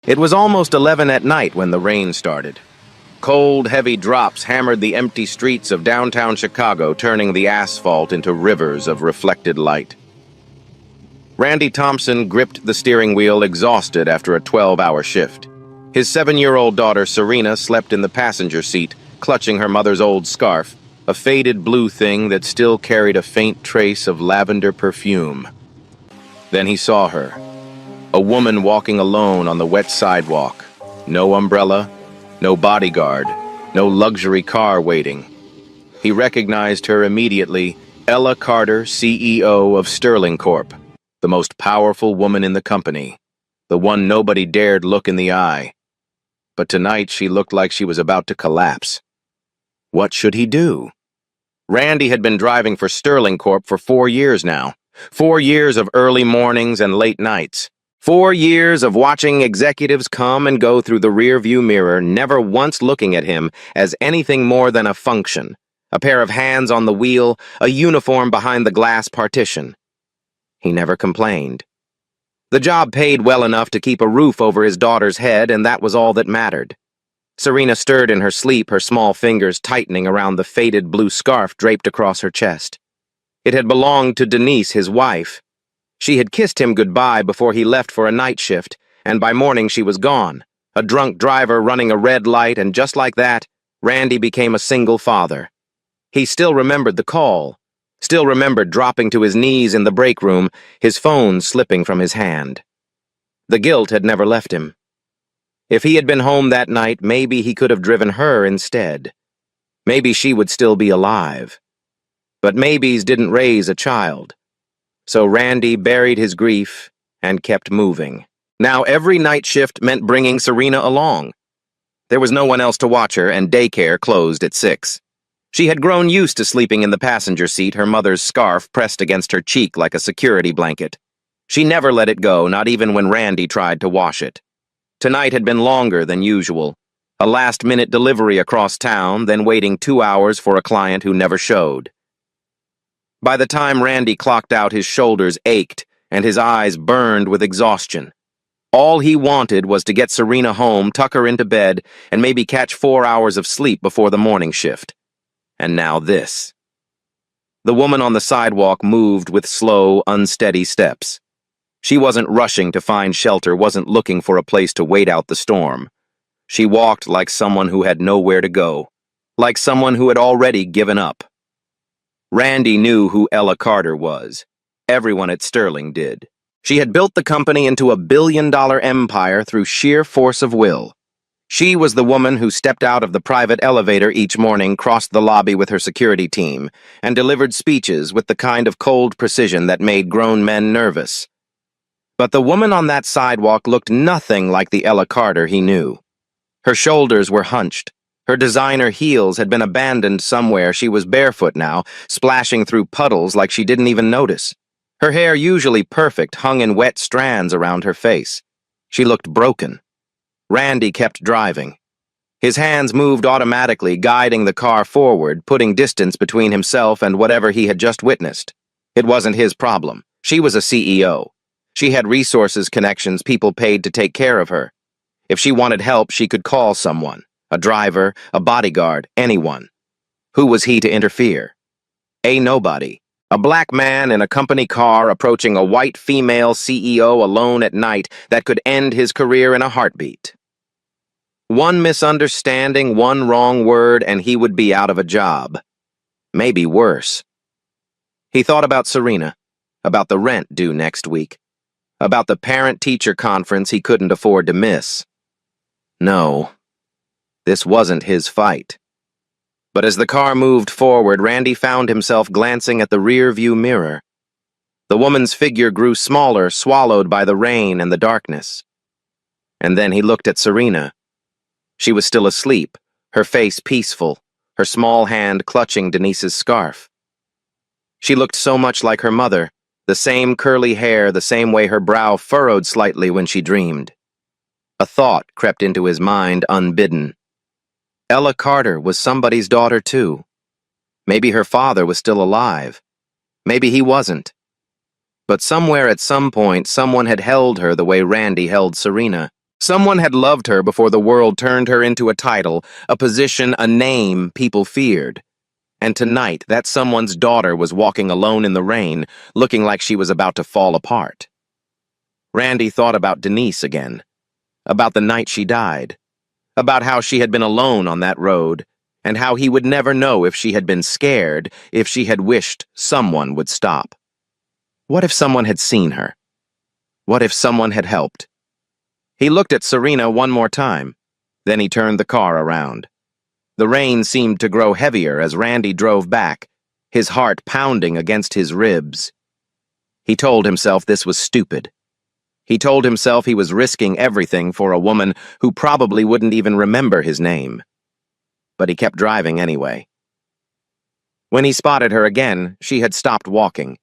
It was almost 11 at night when the rain started. Cold, heavy drops hammered the empty streets of downtown Chicago, turning the asphalt into rivers of reflected light. Randy Thompson gripped the steering wheel, exhausted after a 12-hour shift. His 7-year-old daughter, Serena, slept in the passenger seat, clutching her mother's old scarf, a faded blue thing that still carried a faint trace of lavender perfume. Then he saw her, a woman walking alone on the wet sidewalk. No umbrella, no bodyguard, no luxury car waiting. He recognized her immediately, Ella Carter, CEO of Sterling Corp., the most powerful woman in the company, the one nobody dared look in the eye. But tonight she looked like she was about to collapse. What should he do? Randy had been driving for Sterling Corp. for 4 years now. 4 years of early mornings and late nights. 4 years of watching executives come and go through the rearview mirror, never once looking at him as anything more than a function, a pair of hands on the wheel, a uniform behind the glass partition. He never complained. The job paid well enough to keep a roof over his daughter's head, and that was all that mattered. Serena stirred in her sleep, her small fingers tightening around the faded blue scarf draped across her chest. It had belonged to Denise, his wife. She had kissed him goodbye before he left for a night shift, and by morning she was gone, a drunk driver running a red light, and just like that, Randy became a single father. He still remembered the call, still remembered dropping to his knees in the break room, his phone slipping from his hand. The guilt had never left him. If he had been home that night, maybe he could have driven her instead. Maybe she would still be alive. But maybes didn't raise a child. So Randy buried his grief and kept moving. Now every night shift meant bringing Serena along. There was no one else to watch her, and daycare closed at 6. She had grown used to sleeping in the passenger seat, her mother's scarf pressed against her cheek like a security blanket. She never let it go, not even when Randy tried to wash it. Tonight had been longer than usual. A last-minute delivery across town, then waiting 2 hours for a client who never showed. By the time Randy clocked out, his shoulders ached and his eyes burned with exhaustion. All he wanted was to get Serena home, tuck her into bed, and maybe catch 4 hours of sleep before the morning shift. And now this. The woman on the sidewalk moved with slow, unsteady steps. She wasn't rushing to find shelter, wasn't looking for a place to wait out the storm. She walked like someone who had nowhere to go, like someone who had already given up. Randy knew who Ella Carter was. Everyone at Sterling did. She had built the company into a billion-dollar empire through sheer force of will. She was the woman who stepped out of the private elevator each morning, crossed the lobby with her security team, and delivered speeches with the kind of cold precision that made grown men nervous. But the woman on that sidewalk looked nothing like the Ella Carter he knew. Her shoulders were hunched. Her designer heels had been abandoned somewhere. She was barefoot now, splashing through puddles like she didn't even notice. Her hair, usually perfect, hung in wet strands around her face. She looked broken. Randy kept driving. His hands moved automatically, guiding the car forward, putting distance between himself and whatever he had just witnessed. It wasn't his problem. She was a CEO. She had resources, connections, people paid to take care of her. If she wanted help, she could call someone, a driver, a bodyguard, anyone. Who was he to interfere? A nobody. A black man in a company car approaching a white female CEO alone at night that could end his career in a heartbeat. One misunderstanding, one wrong word, and he would be out of a job. Maybe worse. He thought about Serena, about the rent due next week, about the parent-teacher conference he couldn't afford to miss. No, this wasn't his fight. But as the car moved forward, Randy found himself glancing at the rear-view mirror. The woman's figure grew smaller, swallowed by the rain and the darkness. And then he looked at Serena. She was still asleep, her face peaceful, her small hand clutching Denise's scarf. She looked so much like her mother, the same curly hair, the same way her brow furrowed slightly when she dreamed. A thought crept into his mind unbidden. Ella Carter was somebody's daughter too. Maybe her father was still alive. Maybe he wasn't. But somewhere at some point, someone had held her the way Randy held Serena. Someone had loved her before the world turned her into a title, a position, a name people feared. And tonight, that someone's daughter was walking alone in the rain, looking like she was about to fall apart. Randy thought about Denise again, about the night she died, about how she had been alone on that road, and how he would never know if she had been scared, if she had wished someone would stop. What if someone had seen her? What if someone had helped? He looked at Serena one more time. Then he turned the car around. The rain seemed to grow heavier as Randy drove back, his heart pounding against his ribs. He told himself this was stupid. He told himself he was risking everything for a woman who probably wouldn't even remember his name. But he kept driving anyway. When he spotted her again, she had stopped walking.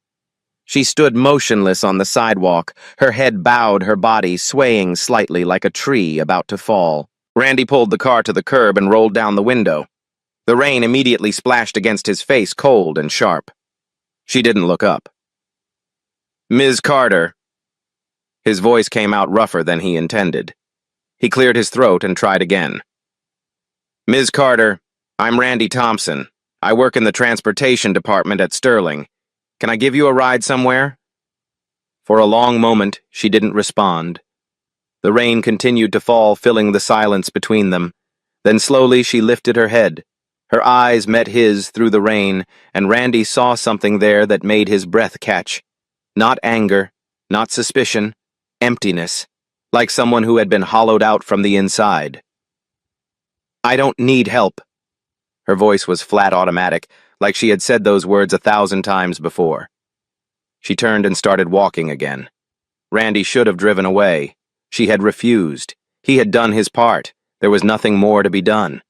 She stood motionless on the sidewalk, her head bowed, her body swaying slightly like a tree about to fall. Randy pulled the car to the curb and rolled down the window. The rain immediately splashed against his face, cold and sharp. She didn't look up. "Ms. Carter." His voice came out rougher than he intended. He cleared his throat and tried again. "Ms. Carter, I'm Randy Thompson. I work in the transportation department at Sterling. Can I give you a ride somewhere?" For a long moment, she didn't respond. The rain continued to fall, filling the silence between them. Then slowly she lifted her head. Her eyes met his through the rain, and Randy saw something there that made his breath catch. Not anger, not suspicion, emptiness, like someone who had been hollowed out from the inside. "I don't need help." Her voice was flat automatic, like she had said those words 1,000 times before. She turned and started walking again. Randy should have driven away. She had refused. He had done his part. There was nothing more to be done.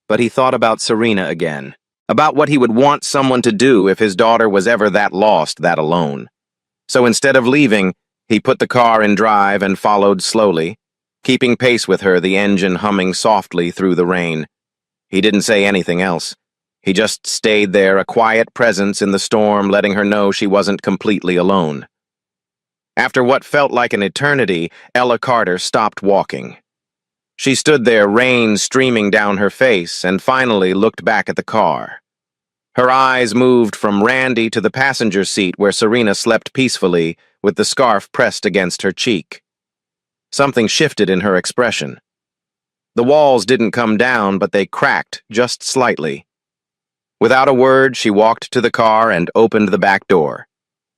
But he thought about Serena again, about what he would want someone to do if his daughter was ever that lost, that alone. So instead of leaving, he put the car in drive and followed slowly, keeping pace with her, the engine humming softly through the rain. He didn't say anything else. He just stayed there, a quiet presence in the storm, letting her know she wasn't completely alone. After what felt like an eternity, Ella Carter stopped walking. She stood there, rain streaming down her face, and finally looked back at the car. Her eyes moved from Randy to the passenger seat where Serena slept peacefully, with the scarf pressed against her cheek. Something shifted in her expression. The walls didn't come down, but they cracked just slightly. Without a word, she walked to the car and opened the back door.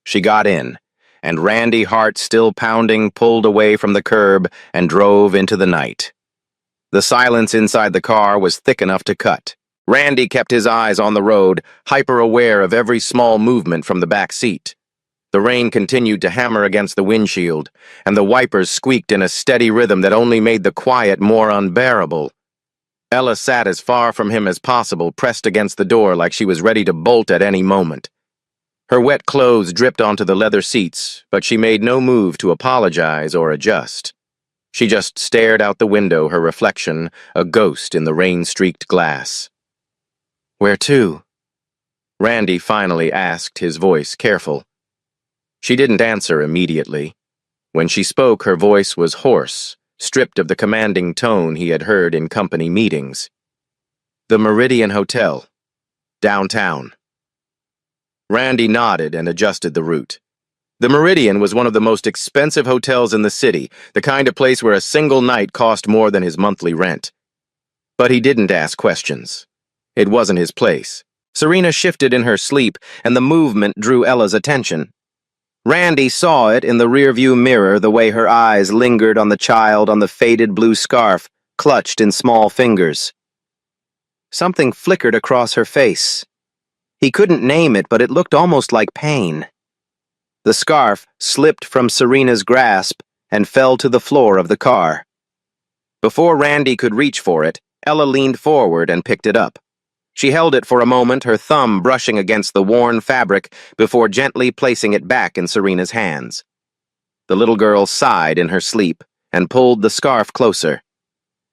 She got in, and Randy, heart still pounding, pulled away from the curb and drove into the night. The silence inside the car was thick enough to cut. Randy kept his eyes on the road, hyper-aware of every small movement from the back seat. The rain continued to hammer against the windshield, and the wipers squeaked in a steady rhythm that only made the quiet more unbearable. Ella sat as far from him as possible, pressed against the door like she was ready to bolt at any moment. Her wet clothes dripped onto the leather seats, but she made no move to apologize or adjust. She just stared out the window, her reflection, a ghost in the rain-streaked glass. "Where to?" Randy finally asked, his voice careful. She didn't answer immediately. When she spoke, her voice was hoarse, stripped of the commanding tone he had heard in company meetings. "The Meridian Hotel, downtown." Randy nodded and adjusted the route. The Meridian was one of the most expensive hotels in the city, the kind of place where a single night cost more than his monthly rent. But he didn't ask questions. It wasn't his place. Serena shifted in her sleep, and the movement drew Ella's attention. Randy saw it in the rearview mirror, the way her eyes lingered on the child on the faded blue scarf, clutched in small fingers. Something flickered across her face. He couldn't name it, but it looked almost like pain. The scarf slipped from Serena's grasp and fell to the floor of the car. Before Randy could reach for it, Ella leaned forward and picked it up. She held it for a moment, her thumb brushing against the worn fabric before gently placing it back in Serena's hands. The little girl sighed in her sleep and pulled the scarf closer.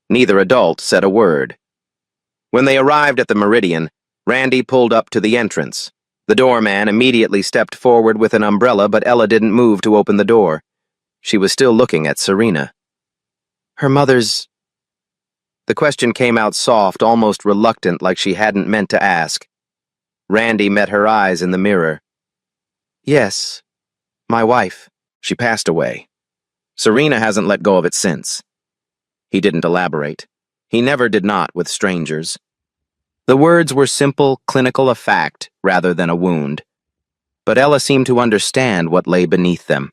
Neither adult said a word. When they arrived at the Meridian, Randy pulled up to the entrance. The doorman immediately stepped forward with an umbrella, but Ella didn't move to open the door. She was still looking at Serena. Her mother's... The question came out soft, almost reluctant, like she hadn't meant to ask. Randy met her eyes in the mirror. Yes, my wife. She passed away. Serena hasn't let go of it since. He didn't elaborate. He never did not with strangers. The words were simple, clinical a fact rather than a wound. But Ella seemed to understand what lay beneath them.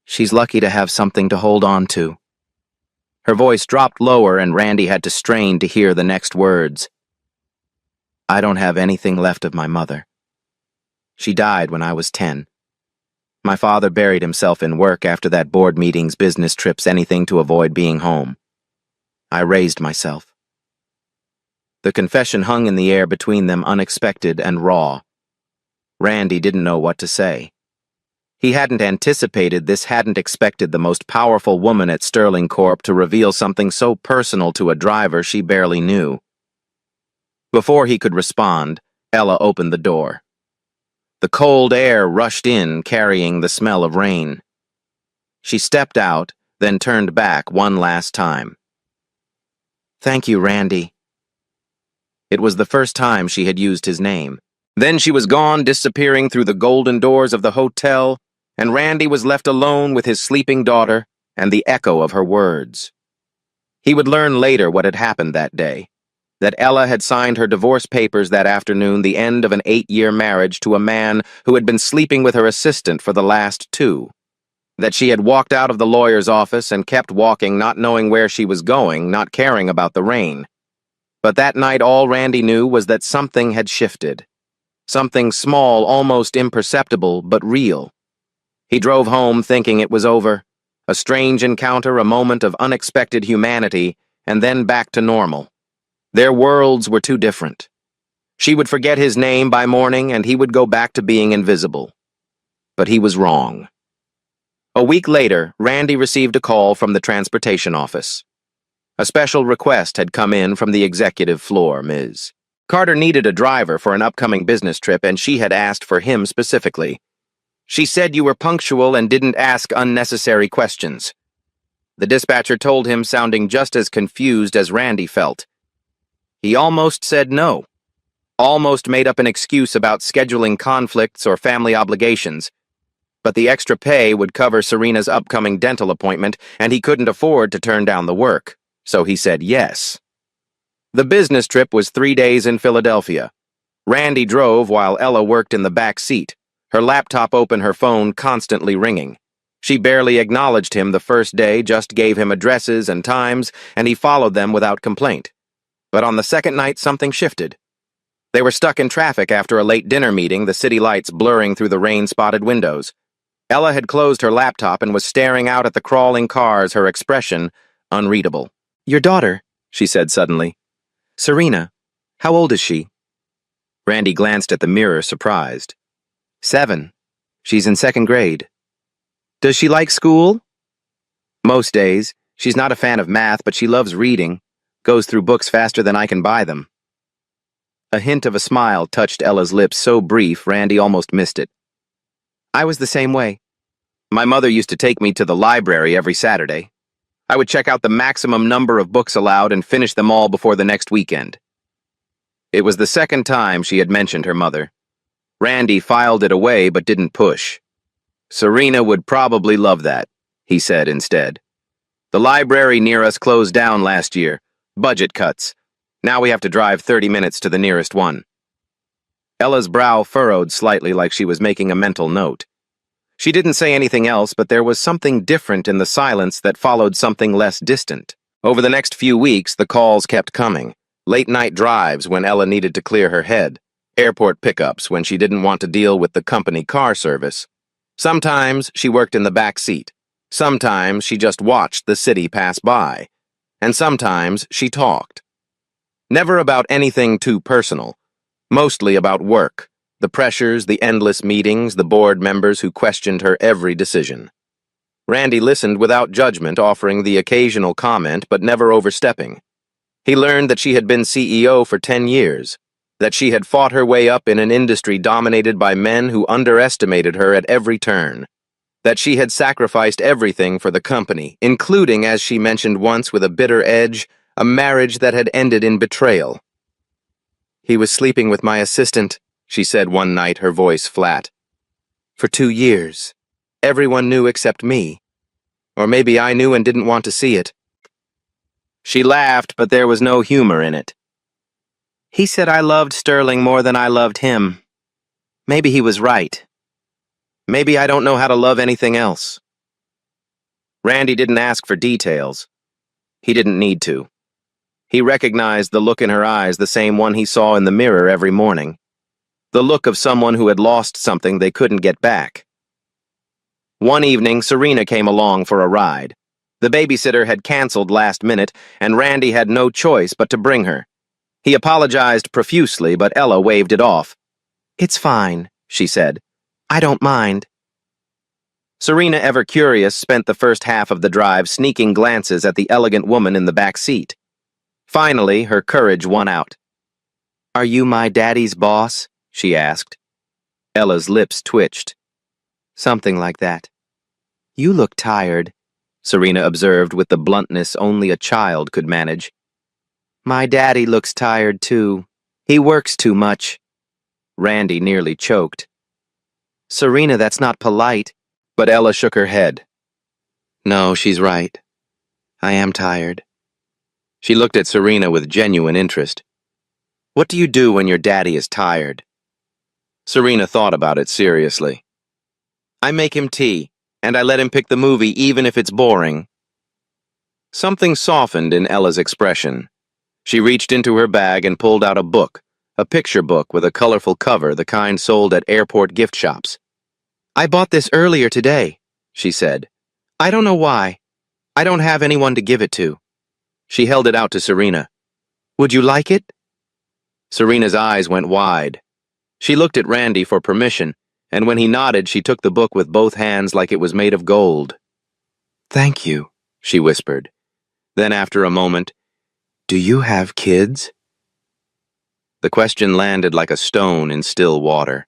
She's lucky to have something to hold on to. Her voice dropped lower and Randy had to strain to hear the next words. I don't have anything left of my mother. She died when I was 10. My father buried himself in work after that board meetings, business trips, anything to avoid being home. I raised myself. The confession hung in the air between them, unexpected and raw. Randy didn't know what to say. He hadn't anticipated this, hadn't expected the most powerful woman at Sterling Corp to reveal something so personal to a driver she barely knew. Before he could respond, Ella opened the door. The cold air rushed in, carrying the smell of rain. She stepped out, then turned back one last time. Thank you, Randy. It was the first time she had used his name. Then she was gone, disappearing through the golden doors of the hotel, and Randy was left alone with his sleeping daughter and the echo of her words. He would learn later what had happened that day, that Ella had signed her divorce papers that afternoon, the end of an 8-year marriage to a man who had been sleeping with her assistant for the last 2, that she had walked out of the lawyer's office and kept walking, not knowing where she was going, not caring about the rain. But that night all Randy knew was that something had shifted. Something small, almost imperceptible, but real. He drove home thinking it was over. A strange encounter, a moment of unexpected humanity, and then back to normal. Their worlds were too different. She would forget his name by morning, and he would go back to being invisible. But he was wrong. A week later, Randy received a call from the transportation office. A special request had come in from the executive floor, Ms. Carter needed a driver for an upcoming business trip, and she had asked for him specifically. She said you were punctual and didn't ask unnecessary questions. The dispatcher told him, sounding just as confused as Randy felt. He almost said no. Almost made up an excuse about scheduling conflicts or family obligations. But the extra pay would cover Serena's upcoming dental appointment, and he couldn't afford to turn down the work. So he said yes. The business trip was 3 days in Philadelphia. Randy drove while Ella worked in the back seat, her laptop open, her phone constantly ringing. She barely acknowledged him the first day, just gave him addresses and times, and he followed them without complaint. But on the second night, something shifted. They were stuck in traffic after a late dinner meeting, the city lights blurring through the rain-spotted windows. Ella had closed her laptop and was staring out at the crawling cars, her expression unreadable. Your daughter, she said suddenly. Serena, how old is she? Randy glanced at the mirror, surprised. 7. She's in 2nd grade. Does she like school? Most days. She's not a fan of math, but she loves reading. Goes through books faster than I can buy them. A hint of a smile touched Ella's lips, so brief Randy almost missed it. I was the same way. My mother used to take me to the library every Saturday. I would check out the maximum number of books allowed and finish them all before the next weekend. It was the second time she had mentioned her mother. Randy filed it away but didn't push. Serena would probably love that, he said instead. The library near us closed down last year. Budget cuts. Now we have to drive 30 minutes to the nearest one. Ella's brow furrowed slightly like she was making a mental note. She didn't say anything else, but there was something different in the silence that followed something less distant. Over the next few weeks, the calls kept coming. Late-night drives when Ella needed to clear her head. Airport pickups when she didn't want to deal with the company car service. Sometimes she worked in the back seat. Sometimes she just watched the city pass by. And sometimes she talked. Never about anything too personal. Mostly about work. The pressures, the endless meetings, the board members who questioned her every decision. Randy listened without judgment, offering the occasional comment but never overstepping. He learned that she had been CEO for 10 years, that she had fought her way up in an industry dominated by men who underestimated her at every turn. that she had sacrificed everything for the company, including, as she mentioned once with a bitter edge, a marriage that had ended in betrayal. "He was sleeping with my assistant," she said one night, her voice flat. "For 2 years. Everyone knew except me. Or maybe I knew and didn't want to see it." She laughed, but there was no humor in it. "He said I loved Sterling more than I loved him. Maybe he was right. Maybe I don't know how to love anything else." Randy didn't ask for details. He didn't need to. He recognized the look in her eyes, the same one he saw in the mirror every morning. The look of someone who had lost something they couldn't get back. One evening, Serena came along for a ride. The babysitter had canceled last minute, and Randy had no choice but to bring her. He apologized profusely, but Ella waved it off. "It's fine," she said. "I don't mind." Serena, ever curious, spent the first half of the drive sneaking glances at the elegant woman in the back seat. Finally, her courage won out. "Are you my daddy's boss?" she asked. Ella's lips twitched. "Something like that." "You look tired," Serena observed with the bluntness only a child could manage. "My daddy looks tired, too. He works too much." Randy nearly choked. "Serena, that's not polite." But Ella shook her head. "No, she's right. I am tired." She looked at Serena with genuine interest. "What do you do when your daddy is tired?" Serena thought about it seriously. "I make him tea, and I let him pick the movie even if it's boring." Something softened in Ella's expression. She reached into her bag and pulled out a book, a picture book with a colorful cover, the kind sold at airport gift shops. "I bought this earlier today," she said. "I don't know why. I don't have anyone to give it to." She held it out to Serena. "Would you like it?" Serena's eyes went wide. She looked at Randy for permission, and when he nodded, she took the book with both hands like it was made of gold. "Thank you," she whispered. Then after a moment, "Do you have kids?" The question landed like a stone in still water.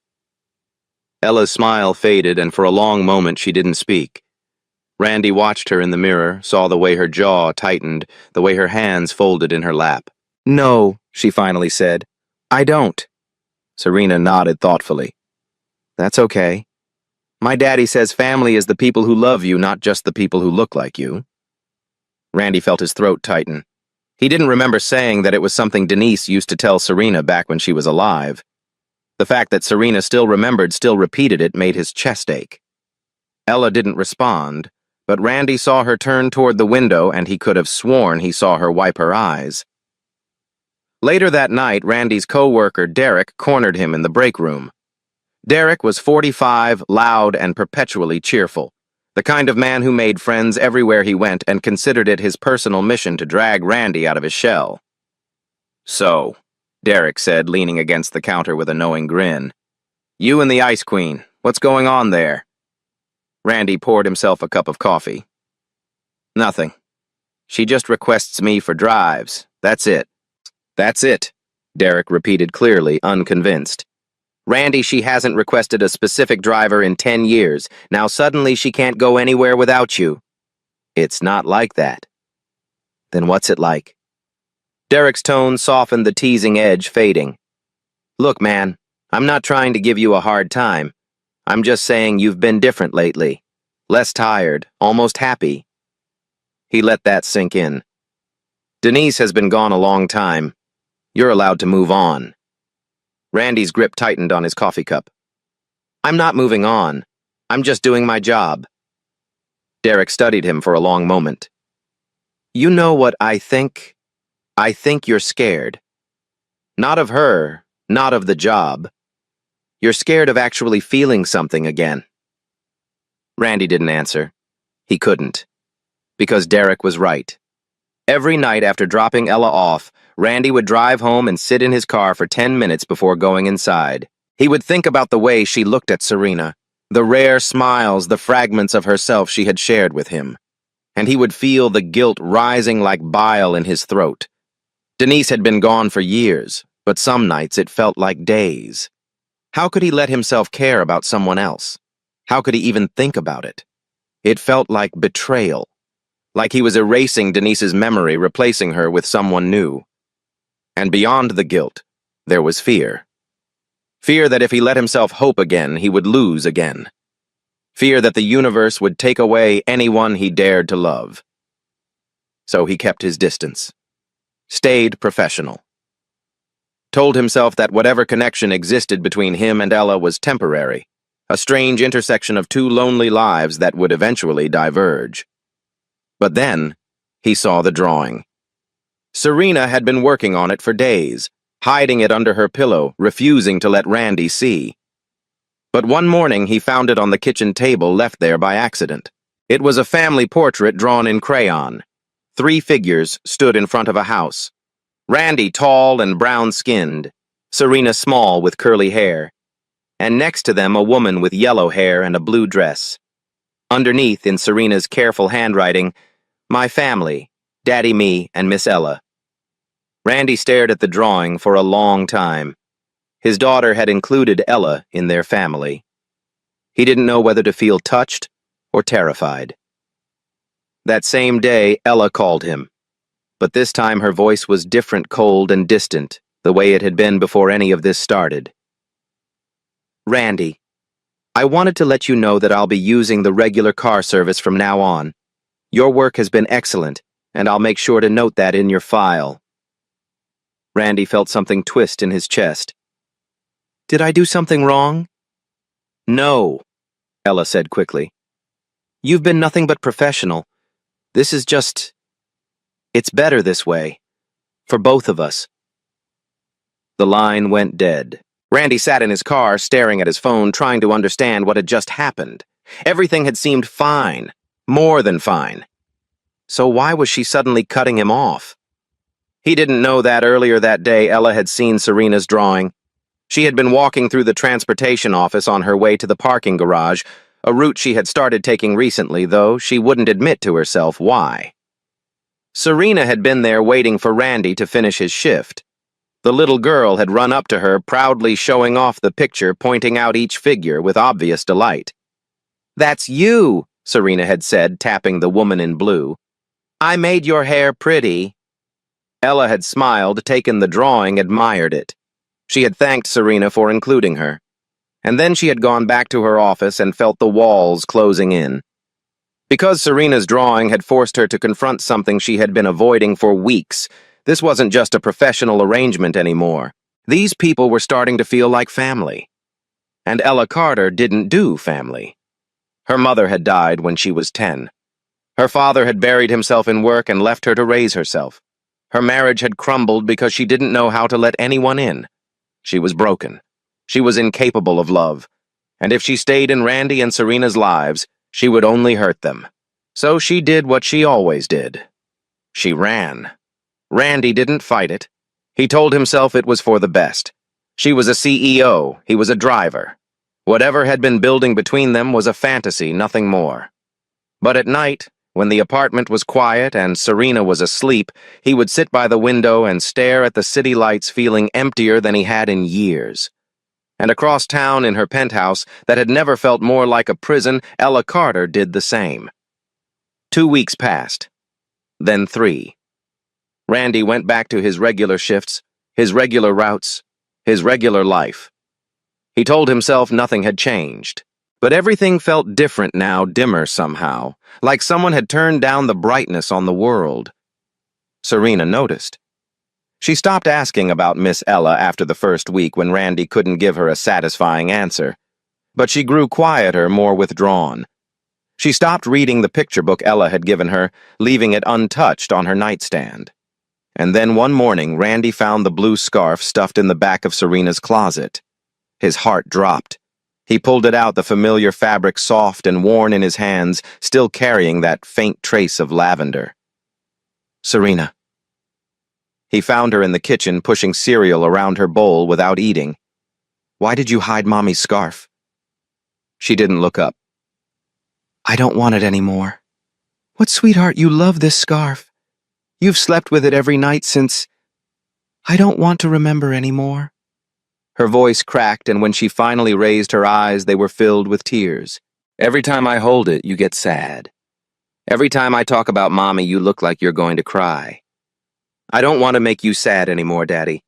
Ella's smile faded, and for a long moment she didn't speak. Randy watched her in the mirror, saw the way her jaw tightened, the way her hands folded in her lap. "No," she finally said. "I don't." Serena nodded thoughtfully. "That's okay. My daddy says family is the people who love you, not just the people who look like you." Randy felt his throat tighten. He didn't remember saying that it was something Denise used to tell Serena back when she was alive. The fact that Serena still remembered, still repeated it, made his chest ache. Ella didn't respond, but Randy saw her turn toward the window, and he could have sworn he saw her wipe her eyes. Later that night, Randy's co-worker, Derek, cornered him in the break room. Derek was 45, loud, and perpetually cheerful, the kind of man who made friends everywhere he went and considered it his personal mission to drag Randy out of his shell. "So," Derek said, leaning against the counter with a knowing grin. "You and the Ice Queen, what's going on there?" Randy poured himself a cup of coffee. "Nothing. She just requests me for drives. That's it." "That's it," Derek repeated clearly, unconvinced. "Randy, she hasn't requested a specific driver in 10 years. Now suddenly she can't go anywhere without you." "It's not like that." "Then what's it like?" Derek's tone softened, the teasing edge fading. "Look, man, I'm not trying to give you a hard time. I'm just saying you've been different lately. Less tired, almost happy." He let that sink in. "Denise has been gone a long time. You're allowed to move on." Randy's grip tightened on his coffee cup. "I'm not moving on. I'm just doing my job." Derek studied him for a long moment. "You know what I think? I think you're scared. Not of her, not of the job. You're scared of actually feeling something again." Randy didn't answer. He couldn't. Because Derek was right. Every night after dropping Ella off, Randy would drive home and sit in his car for 10 minutes before going inside. He would think about the way she looked at Serena, the rare smiles, the fragments of herself she had shared with him. And he would feel the guilt rising like bile in his throat. Denise had been gone for years, but some nights it felt like days. How could he let himself care about someone else? How could he even think about it? It felt like betrayal, like he was erasing Denise's memory, replacing her with someone new. And beyond the guilt, there was fear. Fear that if he let himself hope again, he would lose again. Fear that the universe would take away anyone he dared to love. So he kept his distance. Stayed professional. Told himself that whatever connection existed between him and Ella was temporary, a strange intersection of two lonely lives that would eventually diverge. But then, he saw the drawing. Serena had been working on it for days, hiding it under her pillow, refusing to let Randy see. But one morning he found it on the kitchen table, left there by accident. It was a family portrait drawn in crayon. 3 figures stood in front of a house. Randy tall and brown-skinned, Serena small with curly hair, and next to them a woman with yellow hair and a blue dress. Underneath, in Serena's careful handwriting, "My family, Daddy, me, and Miss Ella." Randy stared at the drawing for a long time. His daughter had included Ella in their family. He didn't know whether to feel touched or terrified. That same day, Ella called him. But this time her voice was different, cold and distant, the way it had been before any of this started. "Randy, I wanted to let you know that I'll be using the regular car service from now on. Your work has been excellent, and I'll make sure to note that in your file." Randy felt something twist in his chest. "Did I do something wrong?" "No," Ella said quickly. "You've been nothing but professional. This is just... It's better this way. For both of us." The line went dead. Randy sat in his car, staring at his phone, trying to understand what had just happened. Everything had seemed fine. More than fine. So why was she suddenly cutting him off? He didn't know that earlier that day Ella had seen Serena's drawing. She had been walking through the transportation office on her way to the parking garage, a route she had started taking recently, though she wouldn't admit to herself why. Serena had been there waiting for Randy to finish his shift. The little girl had run up to her, proudly showing off the picture, pointing out each figure with obvious delight. "That's you," Serena had said, tapping the woman in blue. "I made your hair pretty." Ella had smiled, taken the drawing, admired it. She had thanked Serena for including her. And then she had gone back to her office and felt the walls closing in. Because Serena's drawing had forced her to confront something she had been avoiding for weeks, this wasn't just a professional arrangement anymore. These people were starting to feel like family. And Ella Carter didn't do family. Her mother had died when she was 10. Her father had buried himself in work and left her to raise herself. Her marriage had crumbled because she didn't know how to let anyone in. She was broken. She was incapable of love. And if she stayed in Randy and Serena's lives, she would only hurt them. So she did what she always did. She ran. Randy didn't fight it. He told himself it was for the best. She was a CEO, he was a driver. Whatever had been building between them was a fantasy, nothing more. But at night, when the apartment was quiet and Serena was asleep, he would sit by the window and stare at the city lights, feeling emptier than he had in years. And across town in her penthouse that had never felt more like a prison, Ella Carter did the same. 2 weeks passed. Then 3. Randy went back to his regular shifts, his regular routes, his regular life. He told himself nothing had changed. But everything felt different now, dimmer somehow, like someone had turned down the brightness on the world. Serena noticed. She stopped asking about Miss Ella after the first week when Randy couldn't give her a satisfying answer. But she grew quieter, more withdrawn. She stopped reading the picture book Ella had given her, leaving it untouched on her nightstand. And then one morning, Randy found the blue scarf stuffed in the back of Serena's closet. His heart dropped. He pulled it out, the familiar fabric soft and worn in his hands, still carrying that faint trace of lavender. "Serena." He found her in the kitchen, pushing cereal around her bowl without eating. "Why did you hide Mommy's scarf?" She didn't look up. "I don't want it anymore." "What, sweetheart, you love this scarf. You've slept with it every night since... I don't want to remember anymore." Her voice cracked, and when she finally raised her eyes, they were filled with tears. Every time I hold it, you get sad. Every time I talk about Mommy, you look like you're going to cry. I don't want to make you sad anymore, Daddy."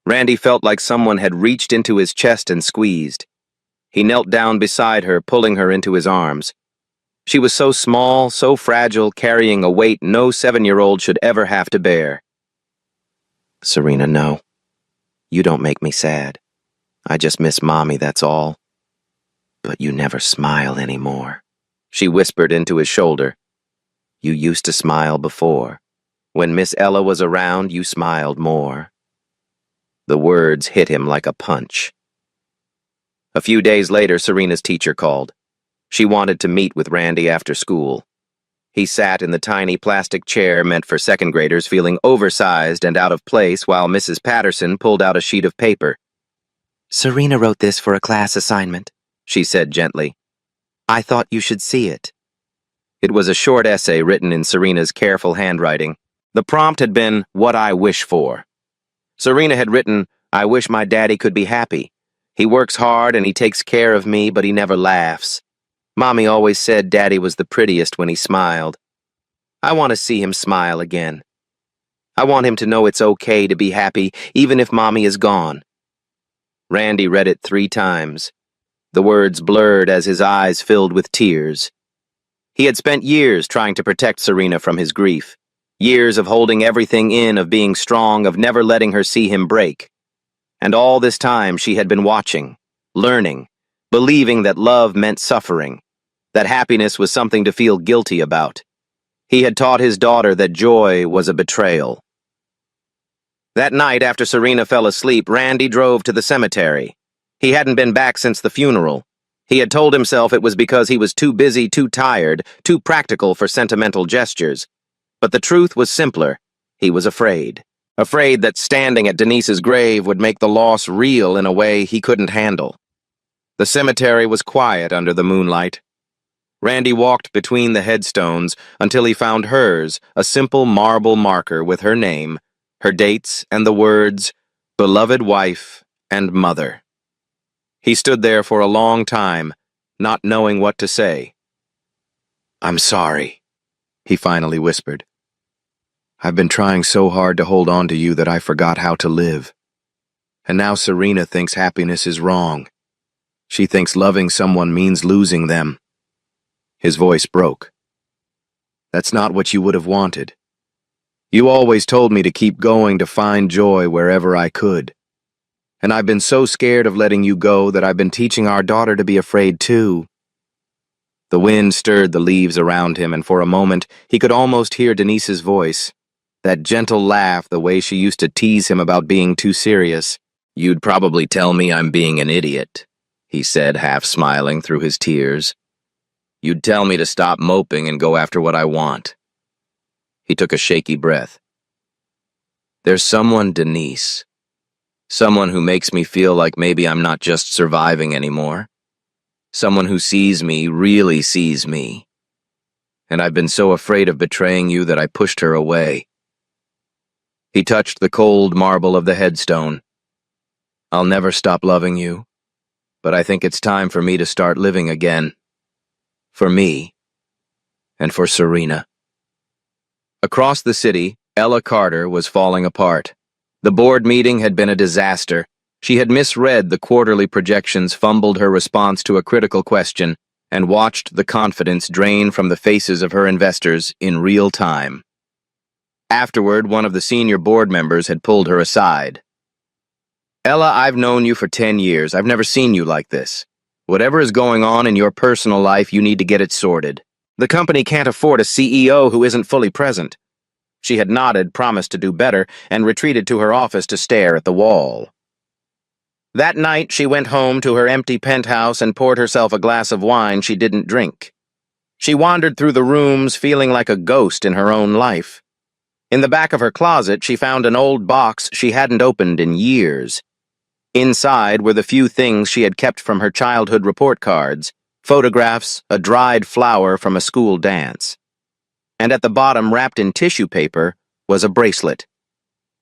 Randy felt like someone had reached into his chest and squeezed. He knelt down beside her, pulling her into his arms. She was so small, so fragile, carrying a weight no 7-year-old should ever have to bear. "Serena, no. You don't make me sad. I just miss Mommy, that's all. But you never smile anymore," she whispered into his shoulder. "You used to smile before. When Miss Ella was around, you smiled more." The words hit him like a punch. A few days later, Serena's teacher called. She wanted to meet with Randy after school. He sat in the tiny plastic chair meant for second graders, feeling oversized and out of place, while Mrs. Patterson pulled out a sheet of paper. "Serena wrote this for a class assignment," she said gently. "I thought you should see it." It was a short essay written in Serena's careful handwriting. The prompt had been, "What I wish for." Serena had written, "I wish my daddy could be happy. He works hard and he takes care of me, but he never laughs. Mommy always said Daddy was the prettiest when he smiled. I want to see him smile again. I want him to know it's okay to be happy, even if Mommy is gone." Randy read it 3 times. The words blurred as his eyes filled with tears. He had spent years trying to protect Serena from his grief. Years of holding everything in, of being strong, of never letting her see him break. And all this time she had been watching, learning, believing that love meant suffering, that happiness was something to feel guilty about. He had taught his daughter that joy was a betrayal. That night, after Serena fell asleep, Randy drove to the cemetery. He hadn't been back since the funeral. He had told himself it was because he was too busy, too tired, too practical for sentimental gestures. But the truth was simpler. He was afraid. Afraid that standing at Denise's grave would make the loss real in a way he couldn't handle. The cemetery was quiet under the moonlight. Randy walked between the headstones until he found hers, a simple marble marker with her name, her dates, and the words, "Beloved Wife and Mother." He stood there for a long time, not knowing what to say. "I'm sorry," he finally whispered. "I've been trying so hard to hold on to you that I forgot how to live. And now Serena thinks happiness is wrong. She thinks loving someone means losing them." His voice broke. "That's not what you would have wanted. You always told me to keep going, to find joy wherever I could. And I've been so scared of letting you go that I've been teaching our daughter to be afraid too." The wind stirred the leaves around him, and for a moment he could almost hear Denise's voice, that gentle laugh, the way she used to tease him about being too serious. "You'd probably tell me I'm being an idiot," he said, half smiling through his tears. "You'd tell me to stop moping and go after what I want." He took a shaky breath. "There's someone, Denise. Someone who makes me feel like maybe I'm not just surviving anymore. Someone who sees me, really sees me. And I've been so afraid of betraying you that I pushed her away." He touched the cold marble of the headstone. "I'll never stop loving you, but I think it's time for me to start living again. For me, and for Serena." Across the city, Ella Carter was falling apart. The board meeting had been a disaster. She had misread the quarterly projections, fumbled her response to a critical question, and watched the confidence drain from the faces of her investors in real time. Afterward, one of the senior board members had pulled her aside. "Ella, I've known you for 10 years. I've never seen you like this. Whatever is going on in your personal life, you need to get it sorted. The company can't afford a CEO who isn't fully present." She had nodded, promised to do better, and retreated to her office to stare at the wall. That night, she went home to her empty penthouse and poured herself a glass of wine she didn't drink. She wandered through the rooms, feeling like a ghost in her own life. In the back of her closet, she found an old box she hadn't opened in years. Inside were the few things she had kept from her childhood report cards, photographs, a dried flower from a school dance. And at the bottom, wrapped in tissue paper, was a bracelet.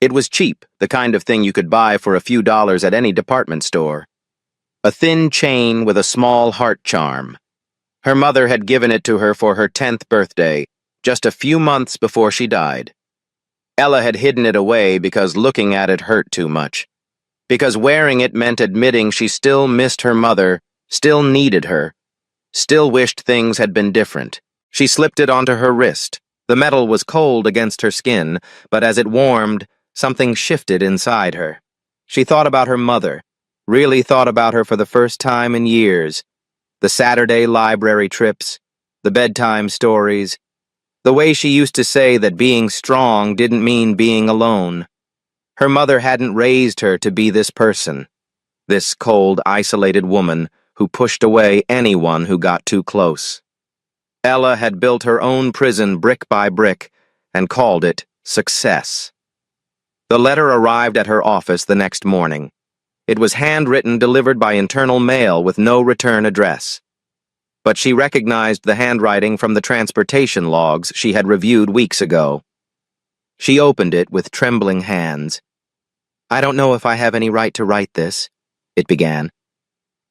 It was cheap, the kind of thing you could buy for a few dollars at any department store. a thin chain with a small heart charm. Her mother had given it to her for her 10th birthday, just a few months before she died. Ella had hidden it away because looking at it hurt too much. Because wearing it meant admitting she still missed her mother, still needed her, still wished things had been different. She slipped it onto her wrist. The metal was cold against her skin, but as it warmed, something shifted inside her. She thought about her mother, really thought about her for the first time in years. The Saturday library trips, the bedtime stories, the way she used to say that being strong didn't mean being alone. Her mother hadn't raised her to be this person, this cold, isolated woman who pushed away anyone who got too close. Ella had built her own prison brick by brick and called it success. The letter arrived at her office the next morning. It was handwritten, delivered by internal mail with no return address. But she recognized the handwriting from the transportation logs she had reviewed weeks ago. She opened it with trembling hands. "I don't know if I have any right to write this," it began.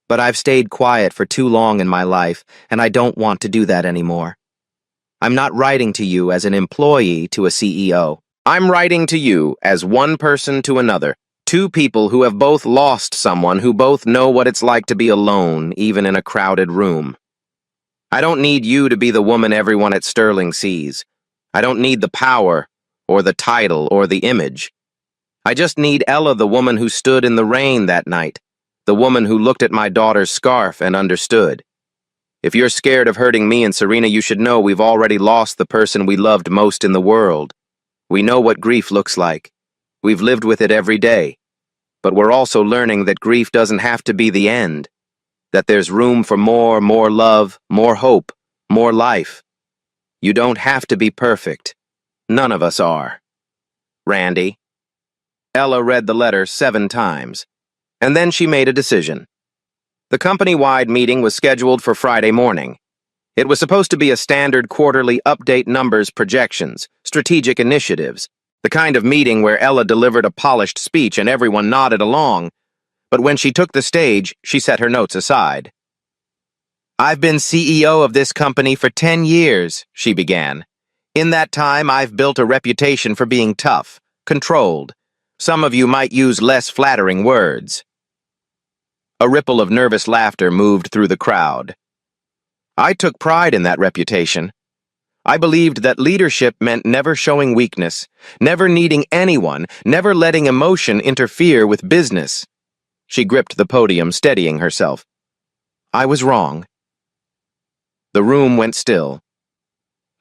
"But I've stayed quiet for too long in my life, and I don't want to do that anymore. I'm not writing to you as an employee to a CEO. I'm writing to you as one person to another, two people who have both lost someone, who both know what it's like to be alone, even in a crowded room. I don't need you to be the woman everyone at Sterling sees. I don't need the power, or the title, or the image. I just need Ella, the woman who stood in the rain that night, the woman who looked at my daughter's scarf and understood. If you're scared of hurting me and Serena, you should know we've already lost the person we loved most in the world. We know what grief looks like. We've lived with it every day. But we're also learning that grief doesn't have to be the end, that there's room for more love, more hope, more life. You don't have to be perfect. None of us are. Randy." Ella read the letter 7 times, and then she made a decision. The company-wide meeting was scheduled for Friday morning. It was supposed to be a standard quarterly update, numbers, projections, strategic initiatives, the kind of meeting where Ella delivered a polished speech and everyone nodded along. But when she took the stage, she set her notes aside. "I've been CEO of this company for 10 years, she began. "In that time, I've built a reputation for being tough, controlled. Some of you might use less flattering words." A ripple of nervous laughter moved through the crowd. "I took pride in that reputation. I believed that leadership meant never showing weakness, never needing anyone, never letting emotion interfere with business." She gripped the podium, steadying herself. "I was wrong." The room went still.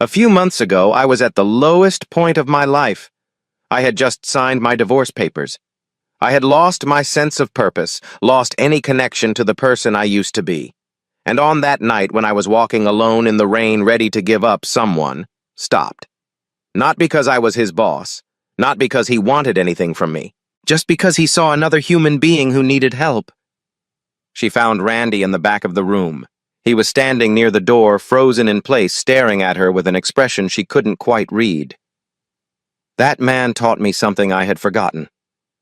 A few months ago, I was at the lowest point of my life. I had just signed my divorce papers. I had lost my sense of purpose, lost any connection to the person I used to be. And on that night, when I was walking alone in the rain, ready to give up, someone stopped. Not because I was his boss, not because he wanted anything from me, just because he saw another human being who needed help. She found Randy in the back of the room. He was standing near the door, frozen in place, staring at her with an expression she couldn't quite read. "That man taught me something I had forgotten.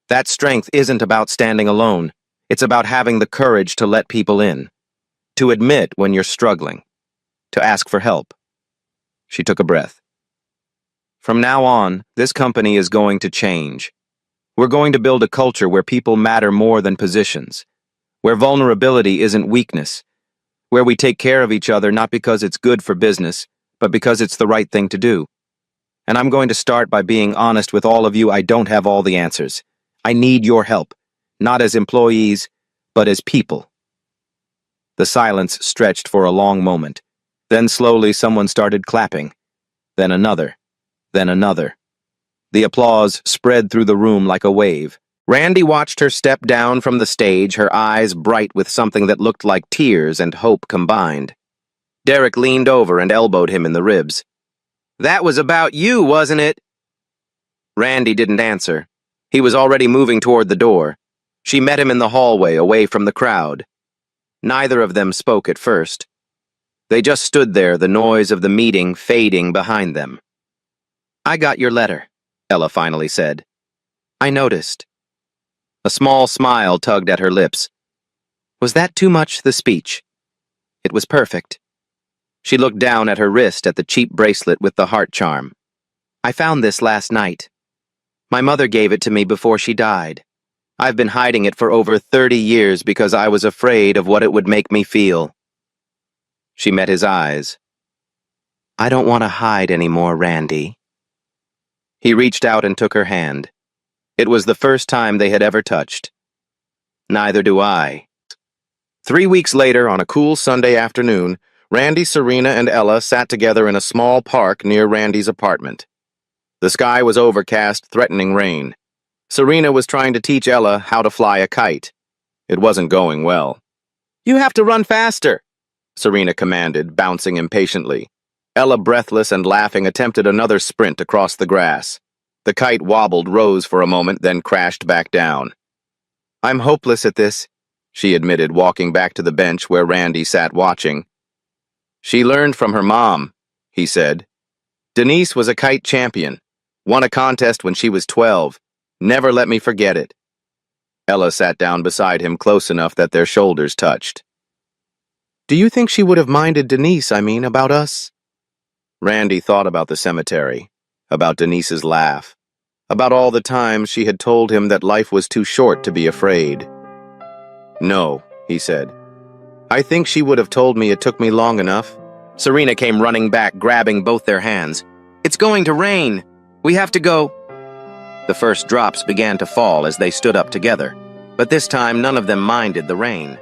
That strength isn't about standing alone. It's about having the courage to let people in, to admit when you're struggling, to ask for help." She took a breath. "From now on, this company is going to change. We're going to build a culture where people matter more than positions, where vulnerability isn't weakness, where we take care of each other not because it's good for business, but because it's the right thing to do. And I'm going to start by being honest with all of you. I don't have all the answers. I need your help, not as employees, but as people." The silence stretched for a long moment. Then slowly someone started clapping. Then another. Then another. The applause spread through the room like a wave. Randy watched her step down from the stage, her eyes bright with something that looked like tears and hope combined. Derek leaned over and elbowed him in the ribs. "That was about you, wasn't it?" Randy didn't answer. He was already moving toward the door. She met him in the hallway, away from the crowd. Neither of them spoke at first. They just stood there, the noise of the meeting fading behind them. "I got your letter," Ella finally said. "I noticed." A small smile tugged at her lips. Was that too much, the speech? It was perfect. She looked down at her wrist at the cheap bracelet with the heart charm. I found this last night. My mother gave it to me before she died. I've been hiding it for over 30 years because I was afraid of what it would make me feel. She met his eyes. I don't want to hide anymore, Randy. He reached out and took her hand. It was the first time they had ever touched. Neither do I. 3 weeks later, on a cool Sunday afternoon, Randy, Serena, and Ella sat together in a small park near Randy's apartment. The sky was overcast, threatening rain. Serena was trying to teach Ella how to fly a kite. It wasn't going well. You have to run faster, Serena commanded, bouncing impatiently. Ella, breathless and laughing, attempted another sprint across the grass. The kite wobbled, rose for a moment, then crashed back down. I'm hopeless at this, she admitted, walking back to the bench where Randy sat watching. She learned from her mom, he said. Denise was a kite champion, won a contest when she was 12. Never let me forget it. Ella sat down beside him close enough that their shoulders touched. Do you think she would have minded Denise, about us? Randy thought about the cemetery, about Denise's laugh, about all the times she had told him that life was too short to be afraid. No, he said. I think she would have told me it took me long enough. Serena came running back, grabbing both their hands. It's going to rain. We have to go. The first drops began to fall as they stood up together, but this time none of them minded the rain.